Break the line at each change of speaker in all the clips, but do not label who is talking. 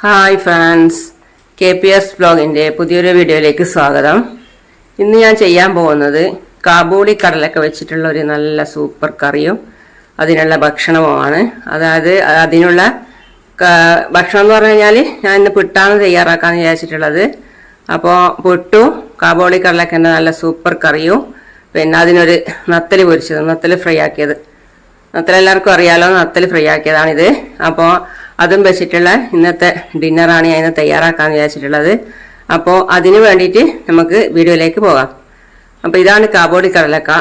Hi friends, KPS വ്ലോഗിൻ്റെ പുതിയൊരു വീഡിയോയിലേക്ക് സ്വാഗതം. ഇന്ന് ഞാൻ ചെയ്യാൻ പോകുന്നത് കാബൂളി കടലൊക്കെ വെച്ചിട്ടുള്ള ഒരു നല്ല സൂപ്പർ കറിയും അതിനുള്ള ഭക്ഷണവുമാണ്. അതായത് അതിനുള്ള ഭക്ഷണം എന്ന് പറഞ്ഞു കഴിഞ്ഞാൽ ഞാൻ ഇന്ന് പുട്ടാണ് തയ്യാറാക്കാമെന്ന് വിചാരിച്ചിട്ടുള്ളത്. അപ്പോൾ പുട്ടും കാബൂളി കടലൊക്കെ നല്ല സൂപ്പർ കറിയും പിന്നെ അതിനൊരു നത്തൽ പൊരിച്ചത്, നത്തൽ ഫ്രൈ ആക്കിയത്. നത്തൽ എല്ലാവർക്കും അറിയാലോ, നത്തൽ ഫ്രൈ ആക്കിയതാണിത്. അപ്പോൾ അതും വെച്ചിട്ടുള്ള ഇന്നത്തെ ഡിന്നറാണ് ഞാൻ ഇന്ന് തയ്യാറാക്കാമെന്ന് വിചാരിച്ചിട്ടുള്ളത്. അപ്പോൾ അതിന് വേണ്ടിയിട്ട് നമുക്ക് വീഡിയോയിലേക്ക് പോകാം. അപ്പോൾ ഇതാണ് കാബൂളി കടലക്ക.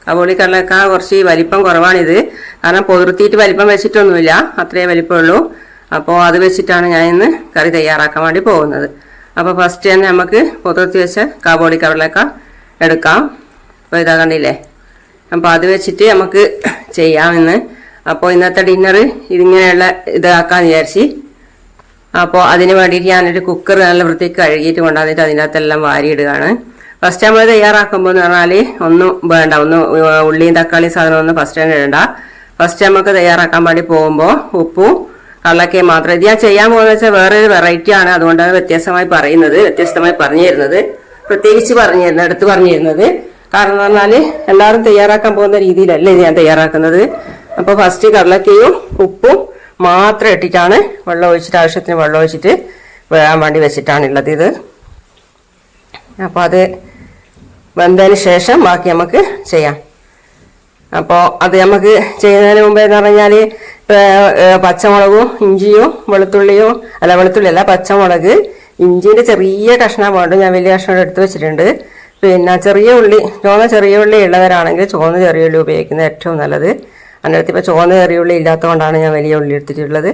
കാബൂളി കടലക്ക കുറച്ച് വലിപ്പം കുറവാണിത്, കാരണം പൊതിർത്തിയിട്ട് വലിപ്പം വെച്ചിട്ടൊന്നുമില്ല, അത്രയേ വലിപ്പമുള്ളൂ. അപ്പോൾ അത് വെച്ചിട്ടാണ് ഞാൻ ഇന്ന് കറി തയ്യാറാക്കാൻ വേണ്ടി പോകുന്നത്. അപ്പോൾ ഫസ്റ്റ് തന്നെ നമുക്ക് പൊതിർത്തി വെച്ച കാബൂളി കടലക്ക എടുക്കാം. അപ്പോൾ ഇതാ കണ്ടില്ലേ, അപ്പോൾ അത് വെച്ചിട്ട് നമുക്ക് ചെയ്യാമെന്ന്. അപ്പോൾ ഇന്നത്തെ ഡിന്നർ ഇതിങ്ങനെയുള്ള ഇതാക്കാന്ന് വിചാരിച്ച്. അപ്പോൾ അതിന് വേണ്ടിയിട്ട് ഞാനൊരു കുക്കർ നല്ല വൃത്തിക്ക് കഴുകിയിട്ട് കൊണ്ടുവന്നിട്ട് അതിൻ്റെ അകത്തെല്ലാം വാരിയിടുകയാണ്. ഫസ്റ്റ് നമ്മൾ തയ്യാറാക്കുമ്പോൾ എന്ന് പറഞ്ഞാൽ ഒന്നും വേണ്ട, ഉള്ളിയും തക്കാളിയും സാധനമൊന്നും ഫസ്റ്റ് തന്നെ ഇടണ്ട. ഫസ്റ്റ് നമുക്ക് തയ്യാറാക്കാൻ വേണ്ടി പോകുമ്പോൾ ഉപ്പും കടലക്കയും മാത്രം. ഇത് ഞാൻ ചെയ്യാൻ പോകുന്നത് വെച്ചാൽ വേറൊരു വെറൈറ്റി ആണ്, അതുകൊണ്ടാണ് വ്യത്യസ്തമായി പറഞ്ഞു തരുന്നത്, പ്രത്യേകിച്ച് എടുത്ത് പറഞ്ഞു തരുന്നത്. കാരണം എന്ന് പറഞ്ഞാൽ എല്ലാവരും തയ്യാറാക്കാൻ പോകുന്ന രീതിയിലല്ല ഇത് ഞാൻ തയ്യാറാക്കുന്നത്. അപ്പോൾ ഫസ്റ്റ് കടലക്കയും ഉപ്പും മാത്രം ഇട്ടിട്ടാണ് വെള്ളം ഒഴിച്ചിട്ട്, ആവശ്യത്തിന് വെള്ളം ഒഴിച്ചിട്ട് വേകാൻ വേണ്ടി വെച്ചിട്ടാണുള്ളത് ഇത്. അപ്പോൾ അത് വെന്തതിന് ശേഷം ബാക്കി നമുക്ക് ചെയ്യാം. അപ്പോൾ അത് നമുക്ക് ചെയ്യുന്നതിന് മുമ്പേ എന്ന് പറഞ്ഞാൽ പച്ചമുളകും ഇഞ്ചിയും വെളുത്തുള്ളിയല്ല, പച്ചമുളക്, ഇഞ്ചിൻ്റെ ചെറിയ കഷ്ണം വേണ്ട, ഞാൻ വലിയ കഷ്ണം എടുത്ത് വെച്ചിട്ടുണ്ട്. പിന്നെ ചെറിയ ഉള്ളി ഉള്ളവരാണെങ്കിൽ ചുവന്ന ചെറിയ ഉള്ളി ഉപയോഗിക്കുന്നത് ഏറ്റവും നല്ലത്. അതിൻ്റെ അടുത്ത് ഇപ്പോൾ ചുവന്ന ചെറിയ ഉള്ളി ഇല്ലാത്തതുകൊണ്ടാണ് ഞാൻ വലിയ ഉള്ളി എടുത്തിട്ടുള്ളത്.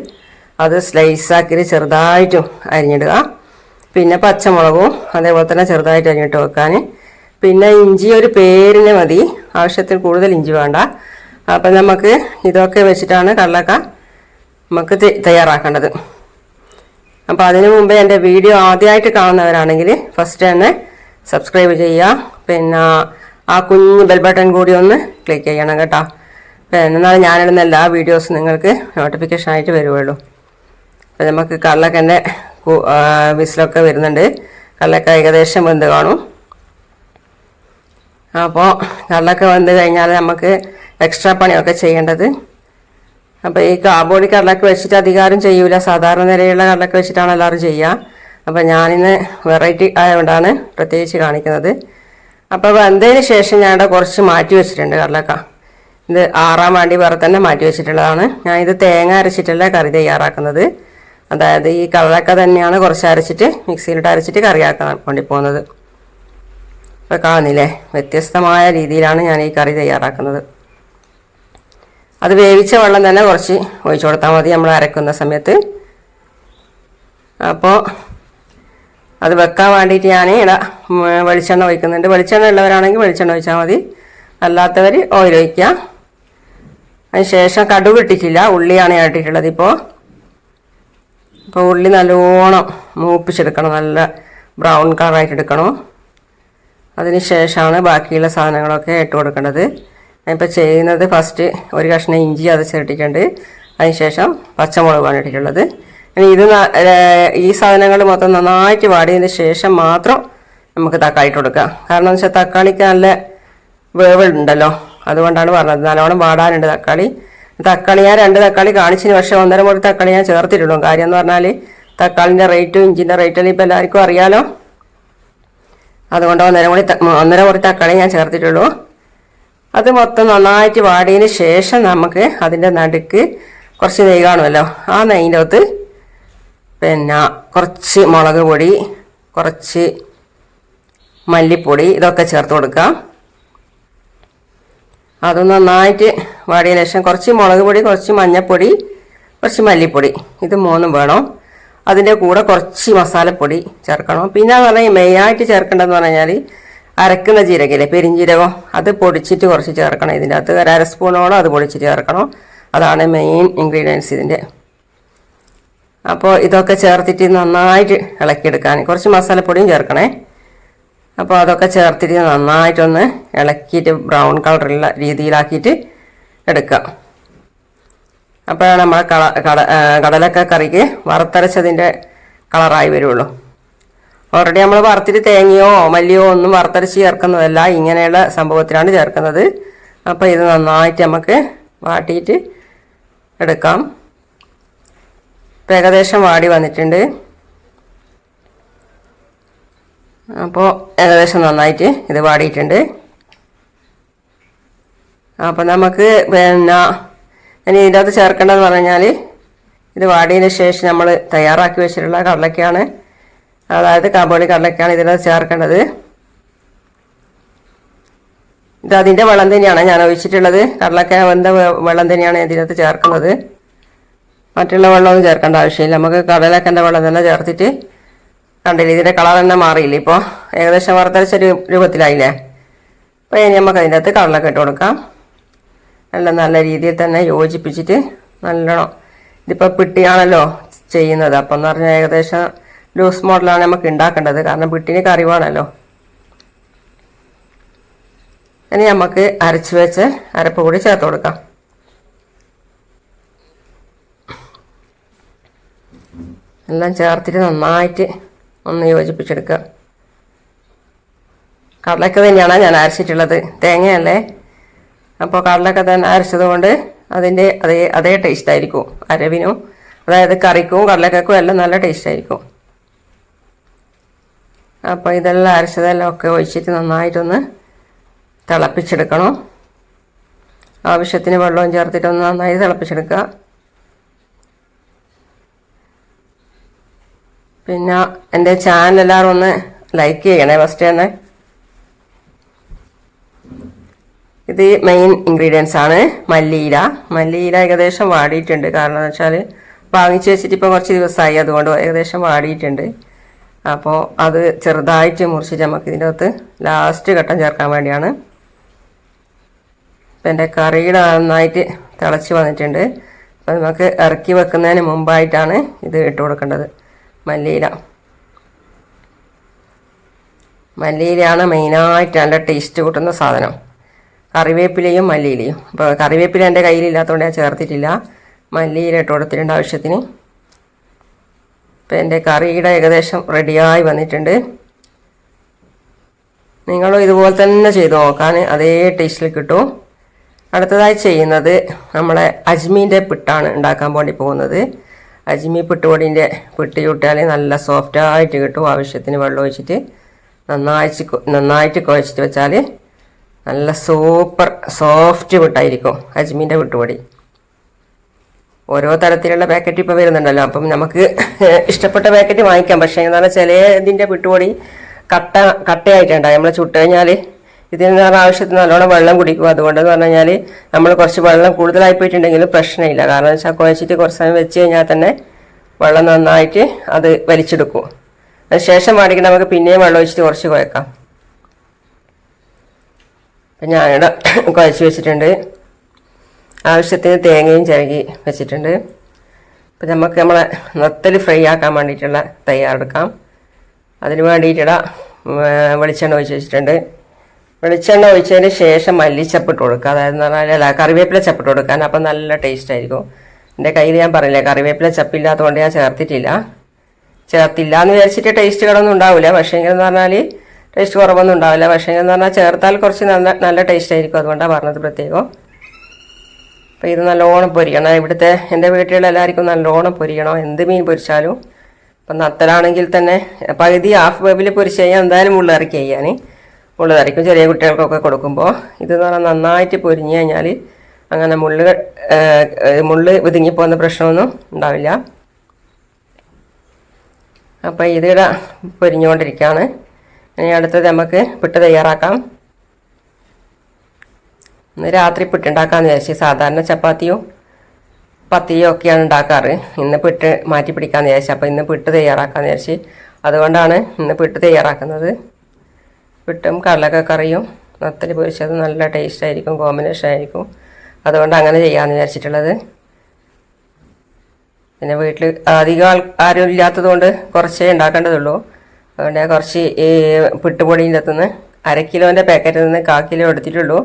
അത് സ്ലൈസാക്കി ചെറുതായിട്ടും അരിഞ്ഞിടുക. പിന്നെ പച്ചമുളകും അതേപോലെ തന്നെ ചെറുതായിട്ട് അരിഞ്ഞിട്ട് വെക്കാൻ. പിന്നെ ഇഞ്ചി ഒരു പേരിന് മതി, ആവശ്യത്തിൽ കൂടുതൽ ഇഞ്ചി വേണ്ട. അപ്പം നമുക്ക് ഇതൊക്കെ വെച്ചിട്ടാണ് കടലക്ക നമുക്ക് തയ്യാറാക്കേണ്ടത്. അപ്പോൾ അതിനു മുമ്പേ എൻ്റെ വീഡിയോ ആദ്യമായിട്ട് കാണുന്നവരാണെങ്കിൽ ഫസ്റ്റ് തന്നെ സബ്സ്ക്രൈബ് ചെയ്യുക. പിന്നെ ആ കുഞ്ഞ് ബെൽ ബട്ടൺ കൂടി ഒന്ന് ക്ലിക്ക് ചെയ്യണം കേട്ടോ. പിന്നെ എന്നാലും ഞാനിടുന്ന എല്ലാ വീഡിയോസും നിങ്ങൾക്ക് നോട്ടിഫിക്കേഷൻ ആയിട്ട് വരുവുള്ളൂ. അപ്പോൾ നമുക്ക് കടലക്കൻ്റെ വിസിലൊക്കെ വരുന്നുണ്ട്. കടലക്ക ഏകദേശം വെന്ത് കാണും. അപ്പോൾ കടലക്ക വെന്ത് കഴിഞ്ഞാൽ നമുക്ക് എക്സ്ട്രാ പണിയൊക്കെ ചെയ്യേണ്ടത്. അപ്പോൾ ഈ കാബൂളി കടലക്ക വെച്ചിട്ട് അധികാരം ചെയ്യൂല, സാധാരണ നിലയുള്ള കടലക്ക വെച്ചിട്ടാണ് എല്ലാവരും ചെയ്യുക. അപ്പോൾ ഞാനിന്ന് വെറൈറ്റി ആയതുകൊണ്ടാണ് പ്രത്യേകിച്ച് കാണിക്കുന്നത്. അപ്പോൾ വെന്തതിന് ശേഷം ഞാനിവിടെ കുറച്ച് മാറ്റി വെച്ചിട്ടുണ്ട് കടലക്ക. ഇത് ആറാൻ വേണ്ടി വേറെ തന്നെ മാറ്റി വെച്ചിട്ടുള്ളതാണ്. ഞാനിത് തേങ്ങ അരച്ചിട്ടല്ല കറി തയ്യാറാക്കുന്നത്. അതായത് ഈ കടലക്ക തന്നെയാണ് കുറച്ച് അരച്ചിട്ട് മിക്സിയിലിട്ട് അരച്ചിട്ട് കറിയാക്കാൻ വേണ്ടി പോകുന്നത്. അപ്പോൾ കാണുന്നില്ലേ, വ്യത്യസ്തമായ രീതിയിലാണ് ഞാൻ ഈ കറി തയ്യാറാക്കുന്നത്. അത് വേവിച്ച വെള്ളം തന്നെ കുറച്ച് ഒഴിച്ചു കൊടുത്താൽ മതി നമ്മൾ അരക്കുന്ന സമയത്ത്. അപ്പോൾ അത് വെക്കാൻ വേണ്ടിയിട്ട് ഞാൻ ഇവിടെ വെളിച്ചെണ്ണ ഒഴിക്കുന്നുണ്ട്. വെളിച്ചെണ്ണ ഉള്ളവരാണെങ്കിൽ വെളിച്ചെണ്ണ ഒഴിച്ചാൽ മതി, അല്ലാത്തവർ ഓയിൽ ഒഴിക്കുക. അതിന് ശേഷം കടുക് ഇട്ടിട്ടില്ല, ഉള്ളിയാണ് ഞാൻ ഇട്ടിട്ടുള്ളത്. ഇപ്പോൾ ഉള്ളി നല്ലോണം മൂപ്പിച്ചെടുക്കണം, നല്ല ബ്രൗൺ കളറായിട്ട് എടുക്കണം. അതിന് ശേഷമാണ് ബാക്കിയുള്ള സാധനങ്ങളൊക്കെ ഇട്ട് കൊടുക്കേണ്ടത്. ഞാനിപ്പോൾ ചെയ്യുന്നത് ഫസ്റ്റ് ഒരു കഷ്ണം ഇഞ്ചി അത് ചേർത്തിട്ടുണ്ട്. അതിന് ശേഷം പച്ചമുളകാണ് ഇട്ടിട്ടുള്ളത്. ഇത് ഈ സാധനങ്ങൾ മൊത്തം നന്നായിട്ട് വാടിയതിന് ശേഷം മാത്രം നമുക്ക് തക്കാളി ഇട്ട് കൊടുക്കാം. കാരണം എന്ന് വെച്ചാൽ തക്കാളിക്ക് നല്ല വേവുണ്ടല്ലോ, അതുകൊണ്ടാണ് പറഞ്ഞത്. നല്ലോണം വാടാനുണ്ട് തക്കാളി. ഞാൻ 2 തക്കാളി കാണിച്ചതിന് പക്ഷേ 1.5 മുറി തക്കാളി ഞാൻ ചേർത്തിട്ടുള്ളൂ. കാര്യം എന്ന് പറഞ്ഞാൽ തക്കാളിൻ്റെ റേറ്റും ഇഞ്ചിൻ്റെ റേറ്റും ഇപ്പോൾ എല്ലാവർക്കും അറിയാലോ, അതുകൊണ്ട് 1.5 മുറി തക്കാളി ഞാൻ ചേർത്തിട്ടുള്ളൂ. അത് മൊത്തം നന്നായിട്ട് വാടിയതിന് ശേഷം നമുക്ക് അതിൻ്റെ നടുക്ക് കുറച്ച് നെയ്യ് കാണുമല്ലോ, ആ നെയ്യിൻ്റെ അകത്ത് പിന്നെ കുറച്ച് മുളക് പൊടി, കുറച്ച് മല്ലിപ്പൊടി, ഇതൊക്കെ ചേർത്ത് കൊടുക്കാം. അത് നന്നായിട്ട് വാടിയതിനു ശേഷം കുറച്ച് മുളക് പൊടി, കുറച്ച് മഞ്ഞൾപ്പൊടി, കുറച്ച് മല്ലിപ്പൊടി, ഇത് 3 വേണം. അതിൻ്റെ കൂടെ കുറച്ച് മസാലപ്പൊടി ചേർക്കണം. പിന്നെ എന്ന് പറഞ്ഞാൽ മെയിനായിട്ട് ചേർക്കേണ്ടതെന്ന് പറഞ്ഞാൽ അരക്കുന്ന ജീരകയില്ലേ, പെരിഞ്ജീരകം, അത് പൊടിച്ചിട്ട് കുറച്ച് ചേർക്കണം. ഇതിൻ്റെ അകത്ത് 1/2 സ്പൂണോളം അത് പൊടിച്ചിട്ട് ചേർക്കണം. അതാണ് മെയിൻ ഇൻഗ്രീഡിയൻസ് ഇതിൻ്റെ. അപ്പോൾ ഇതൊക്കെ ചേർത്തിട്ട് നന്നായിട്ട് ഇളക്കിയെടുക്കാൻ കുറച്ച് മസാലപ്പൊടിയും ചേർക്കണേ. അപ്പോൾ അതൊക്കെ ചേർത്തിട്ട് നന്നായിട്ടൊന്ന് ഇളക്കിയിട്ട് ബ്രൗൺ കളറുള്ള രീതിയിലാക്കിയിട്ട് എടുക്കാം. അപ്പോഴാണ് നമ്മളെ കടലക്ക കറിക്ക് വറുത്തരച്ചതിൻ്റെ കളറായി വരുള്ളൂ. ഓൾറെഡി നമ്മൾ വറുത്തിട്ട് തേങ്ങയോ മല്ലിയോ ഒന്നും വറുത്തരച്ച് ചേർക്കുന്നതല്ല, ഇങ്ങനെയുള്ള സംഭവത്തിലാണ് ചേർക്കുന്നത്. അപ്പോൾ ഇത് നന്നായിട്ട് നമുക്ക് വാട്ടിയിട്ട് എടുക്കാം. ഇപ്പം ഏകദേശം വാടി വന്നിട്ടുണ്ട്. അപ്പോൾ ഏകദേശം നന്നായിട്ട് ഇത് വാടിയിട്ടുണ്ട്. അപ്പം നമുക്ക് പിന്നെ ഇനി ഇതിൻ്റെ അകത്ത് ചേർക്കേണ്ടതെന്ന് പറഞ്ഞാൽ ഇത് വാടിയതിന് ശേഷം നമ്മൾ തയ്യാറാക്കി വെച്ചിട്ടുള്ള കടലക്കയാണ്, അതായത് കാബോളി കടലക്കയാണ് ഇതിനകത്ത് ചേർക്കേണ്ടത്. ഇത് അതിൻ്റെ വെള്ളം തന്നെയാണ് ഞാൻ ഒഴിച്ചിട്ടുള്ളത്. കടലക്ക വെന്ത വെള്ളം തന്നെയാണ് ഇതിനകത്ത് ചേർക്കുന്നത്. മറ്റുള്ള വെള്ളമൊന്നും ചേർക്കേണ്ട ആവശ്യമില്ല. നമുക്ക് കടലക്കൻ്റെ വെള്ളം തന്നെ ചേർത്തിട്ട് കണ്ടില്ലേ, ഇതിൻ്റെ കളർ തന്നെ മാറിയില്ലേ, ഇപ്പോൾ ഏകദേശം വറുത്തരച്ച രൂപത്തിലായില്ലേ. അപ്പോൾ ഇനി നമുക്ക് അതിൻ്റെ അകത്ത് കടലക്ക ഇട്ട് കൊടുക്കാം. നല്ല രീതിയിൽ തന്നെ യോജിപ്പിച്ചിട്ട് നല്ലോണം, ഇതിപ്പോൾ പിട്ടിയാണല്ലോ ചെയ്യുന്നത്, അപ്പം എന്ന് പറഞ്ഞാൽ ഏകദേശം ലൂസ് മോഡലാണ് നമുക്ക് ഉണ്ടാക്കേണ്ടത്, കാരണം പിട്ടിന് കറി വേണമല്ലോ. ഇനി നമുക്ക് അരച്ച് വെച്ച് അരപ്പ് കൂടി ചേർത്ത് കൊടുക്കാം. എല്ലാം ചേർത്തിട്ട് നന്നായിട്ട് ഒന്ന് യോജിപ്പിച്ചെടുക്കുക. കടലക്ക തന്നെയാണ് ഞാൻ അരച്ചിട്ടുള്ളത്, തേങ്ങയല്ലേ. അപ്പോൾ കടലക്ക തന്നെ അരച്ചത് കൊണ്ട് അതിൻ്റെ അതേ ടേസ്റ്റ് ആയിരിക്കും അരവിനും, അതായത് കറിക്കും കടലക്കും എല്ലാം നല്ല ടേസ്റ്റ് ആയിരിക്കും. അപ്പോൾ ഇതെല്ലാം അരച്ചതെല്ലാം ഒക്കെ ഒഴിച്ചിട്ട് നന്നായിട്ടൊന്ന് തിളപ്പിച്ചെടുക്കണം. ആവശ്യത്തിന് വെള്ളവും ചേർത്തിട്ടൊന്ന് നന്നായി തിളപ്പിച്ചെടുക്കുക. പിന്നെ എൻ്റെ ചാനൽ എല്ലാവരും ഒന്ന് ലൈക്ക് ചെയ്യണേ ഫസ്റ്റ് തന്നെ. ഇത് മെയിൻ ഇൻഗ്രീഡിയൻസ് ആണ് മല്ലിയില ഏകദേശം വാടിയിട്ടുണ്ട്. കാരണം എന്ന് വെച്ചാൽ വാങ്ങിച്ച് വെച്ചിട്ട് ഇപ്പോൾ കുറച്ച് ദിവസമായി, അതുകൊണ്ട് ഏകദേശം വാടിയിട്ടുണ്ട്. അപ്പോൾ അത് ചെറുതായിട്ട് മുറിച്ചിട്ട് നമുക്ക് ഇതിൻ്റെ അകത്ത് ലാസ്റ്റ് ഘട്ടം ചേർക്കാൻ വേണ്ടിയാണ്. ഇപ്പം എൻ്റെ കറിയുടെ നന്നായിട്ട് തിളച്ച് വന്നിട്ടുണ്ട്. അപ്പോൾ നമുക്ക് ഇറക്കി വെക്കുന്നതിന് മുമ്പായിട്ടാണ് ഇത് ഇട്ട് കൊടുക്കേണ്ടത്. മല്ലിയിലയാണ് മെയിനായിട്ട് നല്ല ടേസ്റ്റ് കൂട്ടുന്ന സാധനം, കറിവേപ്പിലയും മല്ലിയിലയും. അപ്പോൾ കറിവേപ്പില എൻ്റെ കയ്യിലില്ലാത്തതുകൊണ്ട് ഞാൻ ചേർത്തിട്ടില്ല, മല്ലിയില ഇട്ട് കൊടുത്തിട്ടുണ്ട് ആവശ്യത്തിന്. ഇപ്പം എൻ്റെ കറിയുടെ ഏകദേശം റെഡിയായി വന്നിട്ടുണ്ട്. നിങ്ങളും ഇതുപോലെ തന്നെ ചെയ്ത് നോക്കാൻ അതേ ടേസ്റ്റിൽ കിട്ടും. അടുത്തതായി ചെയ്യുന്നത് നമ്മളെ അജ്മീൻ്റെ പിട്ടാണ് ഉണ്ടാക്കാൻ വേണ്ടി പോകുന്നത്. അജ്മി പിട്ടുപൊടിൻ്റെ പിട്ട് ചുട്ടാൽ നല്ല സോഫ്റ്റായിട്ട് കിട്ടും. ആവശ്യത്തിന് വെള്ളം ഒഴിച്ചിട്ട് നന്നായിട്ട് കുഴച്ചിട്ട് വെച്ചാൽ നല്ല സൂപ്പർ സോഫ്റ്റ് പിട്ടായിരിക്കും അജ്മീൻ്റെ പിട്ടുപൊടി. ഓരോ തരത്തിലുള്ള പാക്കറ്റ് ഇപ്പോൾ വരുന്നുണ്ടല്ലോ, അപ്പം നമുക്ക് ഇഷ്ടപ്പെട്ട പാക്കറ്റ് വാങ്ങിക്കാം. പക്ഷേ എന്നാൽ ചില ഇതിൻ്റെ പിട്ടുപൊടി കട്ടയായിട്ടുണ്ടാകും. നമ്മൾ ചുട്ട് കഴിഞ്ഞാൽ ഇതിന് ആവശ്യത്തിന് നല്ലോണം വെള്ളം കുടിക്കും. അതുകൊണ്ടെന്ന് പറഞ്ഞു കഴിഞ്ഞാൽ നമ്മൾ കുറച്ച് വെള്ളം കൂടുതലായി പോയിട്ടുണ്ടെങ്കിലും പ്രശ്നമില്ല. കാരണം വെച്ചാൽ കുഴച്ചിട്ട് കുറച്ച് സമയം വെച്ച് കഴിഞ്ഞാൽ തന്നെ വെള്ളം നന്നായിട്ട് അത് വലിച്ചെടുക്കും. അതിന് ശേഷം വേണമെങ്കിൽ നമുക്ക് പിന്നെയും വെള്ളം ഒഴിച്ചിട്ട് കുറച്ച് കുഴക്കാം. അപ്പം ഞാനിവിടെ കുഴച്ച് വെച്ചിട്ടുണ്ട്. ആവശ്യത്തിന് തേങ്ങയും ചിരകി വെച്ചിട്ടുണ്ട്. അപ്പം നമുക്ക് നമ്മളെ നത്തൽ ഫ്രൈ ആക്കാൻ വേണ്ടിയിട്ടുള്ള തയ്യാറെടുക്കാം. അതിന് വേണ്ടിയിട്ടുള്ള വെളിച്ചെണ്ണ ഒഴിച്ച് വെച്ചിട്ടുണ്ട്. വെളിച്ചെണ്ണ ഒഴിച്ചതിന് ശേഷം മല്ലിച്ചപ്പിട്ട് കൊടുക്കുക, അതായത് പറഞ്ഞാൽ കറിവേപ്പില ചപ്പിട്ട് കൊടുക്കാൻ. അപ്പം നല്ല ടേസ്റ്റ് ആയിരിക്കും. എൻ്റെ കയ്യിൽ ഞാൻ പറഞ്ഞില്ലേ കറിവേപ്പില ചപ്പില്ലാത്തതുകൊണ്ട് ഞാൻ ചേർത്തില്ല എന്ന് വിചാരിച്ചിട്ട് ടേസ്റ്റ് കളൊന്നും ഉണ്ടാവില്ല. പക്ഷേങ്കിൽ എന്ന് പറഞ്ഞാൽ ടേസ്റ്റ് കുറവൊന്നും ഉണ്ടാവില്ല. പക്ഷേങ്കിൽ എന്ന് പറഞ്ഞാൽ ചേർത്താൽ കുറച്ച് നല്ല ടേസ്റ്റ് ആയിരിക്കും. അതുകൊണ്ടാണ് പറഞ്ഞത് പ്രത്യേകം. അപ്പോൾ ഇത് നല്ലോണം പൊരിക്കണം. ഇവിടുത്തെ എൻ്റെ വീട്ടിലുള്ള എല്ലാവർക്കും നല്ലോണം പൊരിക്കണം, എന്ത് മീൻ പൊരിച്ചാലും. അപ്പം നത്തലാണെങ്കിൽ തന്നെ പകുതി ഹാഫ് വേവിൽ പൊരിച്ച് കഴിഞ്ഞാൽ എന്തായാലും മുള്ളറിക്ക് ചെയ്യാൻ മുള്ളറിക്കും ചെറിയ കുട്ടികൾക്കൊക്കെ കൊടുക്കുമ്പോൾ. ഇതെന്ന് പറഞ്ഞാൽ നന്നായിട്ട് പൊരിഞ്ഞ് കഴിഞ്ഞാൽ അങ്ങനെ മുള്ള് ഒതുങ്ങിപ്പോകുന്ന പ്രശ്നമൊന്നും ഉണ്ടാവില്ല. അപ്പോൾ ഇതിവിടെ പൊരിഞ്ഞുകൊണ്ടിരിക്കുകയാണ്. ഇനി അടുത്തത് നമുക്ക് പിട്ട് തയ്യാറാക്കാം. ഇന്ന് രാത്രി പിട്ടുണ്ടാക്കാമെന്ന് വിചാരിച്ചു. സാധാരണ ചപ്പാത്തിയോ പത്തിയോ ഒക്കെയാണ് ഉണ്ടാക്കാറ്. ഇന്ന് പിട്ട് മാറ്റി പിടിക്കാമെന്ന് വിചാരിച്ചു. അപ്പോൾ ഇന്ന് പിട്ട് തയ്യാറാക്കാമെന്ന് വിചാരിച്ചു. അതുകൊണ്ടാണ് ഇന്ന് പിട്ട് തയ്യാറാക്കുന്നത്. പിട്ടും കടലക്ക കറിയും നത്തൽ പൊരിച്ചത് നല്ല ടേസ്റ്റ് ആയിരിക്കും, കോമ്പിനേഷൻ ആയിരിക്കും. അതുകൊണ്ട് അങ്ങനെ ചെയ്യാമെന്ന് വിചാരിച്ചിട്ടുള്ളത്. പിന്നെ വീട്ടിൽ അധികം ആരും ഇല്ലാത്തത് കൊണ്ട് കുറച്ചേ ഉണ്ടാക്കേണ്ടതുള്ളൂ. അതുകൊണ്ട് ഞാൻ കുറച്ച് ഈ പിട്ടുപൊടീൻ്റെ അകത്തുനിന്ന് 1/2 കിലോൻ്റെ പാക്കറ്റിൽ നിന്ന് 1/4 കിലോ എടുത്തിട്ടുള്ളൂ.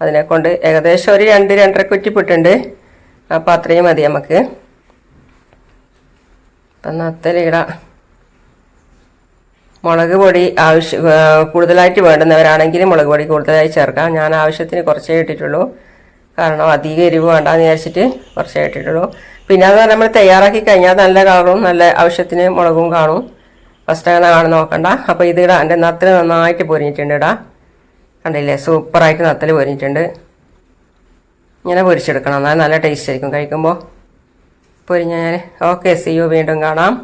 അതിനെക്കൊണ്ട് ഏകദേശം ഒരു 2-2.5 കുറ്റി പിട്ടുണ്ട്. അപ്പോൾ അത്രയും മതി നമുക്ക്. അപ്പം നത്തലിടാം. മുളക് പൊടി കൂടുതലായിട്ട് വേണ്ടുന്നവരാണെങ്കിൽ മുളക് പൊടി കൂടുതലായി ചേർക്കാം. ഞാൻ ആവശ്യത്തിന് കുറച്ചേ ഇട്ടിട്ടുള്ളൂ, കാരണം അധികം എരിവ് വേണ്ടാന്ന് വിചാരിച്ചിട്ട് കുറച്ചേ ഇട്ടിട്ടുള്ളൂ. പിന്നെ അത് നമ്മൾ തയ്യാറാക്കി കഴിഞ്ഞാൽ നല്ല കളറും നല്ല ആവശ്യത്തിന് മുളകും കാണും. ഫസ്റ്റ് അങ്ങനെ കാണുന്ന നോക്കണ്ട. അപ്പോൾ ഇത് ഇടാം. എൻ്റെ നത്തൽ നന്നായിട്ട് പൊരിഞ്ഞിട്ടുണ്ട്. ഇടാം, കണ്ടില്ലേ, സൂപ്പറായിട്ട് നത്തൽ പൊരിഞ്ഞിട്ടുണ്ട്. ഇങ്ങനെ പൊരിച്ചെടുക്കണം, എന്നാൽ നല്ല ടേസ്റ്റ് ആയിരിക്കും കഴിക്കുമ്പോൾ. പൊരിഞ്ഞ ഞാൻ ഓക്കെ, സി യു, വീണ്ടും കാണാം.